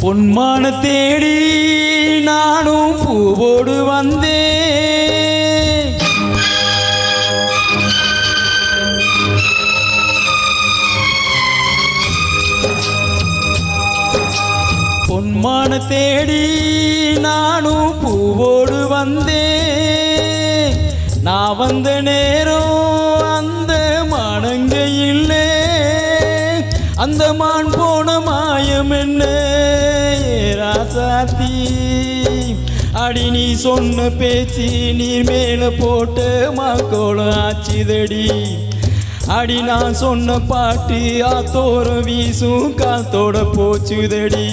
பொன்மான தேடி நானும் பூவோடு வந்தேன். பொன்மான தேடி நானும் பூவோடு வந்தேன். நான் வந்த நேரம் அந்த மானங்க இல்லை. அந்த மான் போன மாயம் என்ன ராசாத்தி? அடி நீ சொன்ன பேச்சு நீர் மேல போட்ட மாக்கோளம் ஆச்சுதடி. அடி நான் சொன்ன பாட்டு ஆத்தோர வீசும் காத்தோட போச்சுதடி.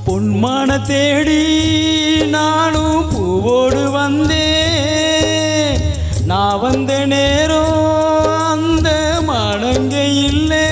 பொன்மான தேடி நானும் பூவோடு வந்தேன். நான் வந்த நேரம் அந்த மானங்க இல்லை.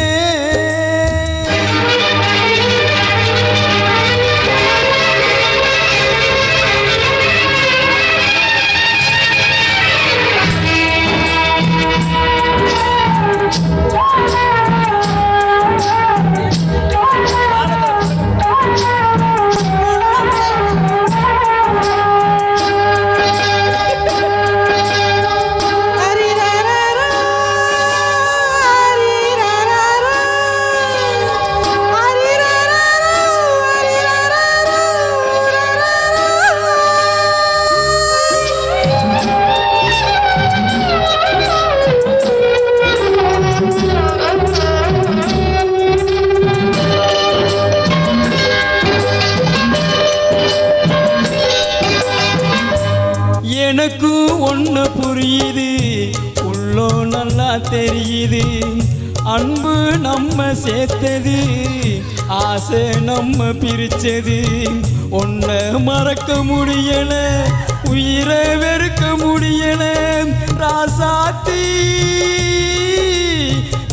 எனக்கு ஒன்று புரியுது, உள்ளோ நல்லா தெரியுது. அன்பு நம்ம சேர்த்தது, ஆசை நம்ம பிரிச்சது. ஒன்றை மறக்க முடியல, உயிரை வெறுக்க முடியல ராசாத்தி.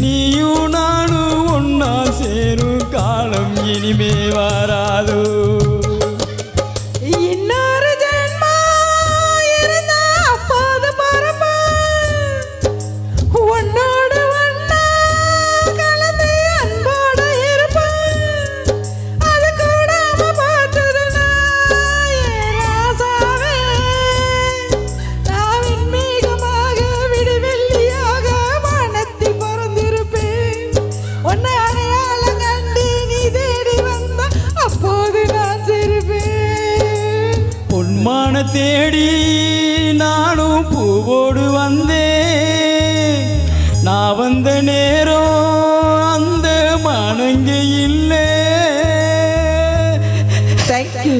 நீயும் நானும் ஒன்னா சேரும் காலம் இனிமே வராதோ. பொன்மான தேடி நானும் பூவோடு வந்தேன். நான் வந்த நேரம் அந்த மானங்க இல்லை. தேங்க்யூ.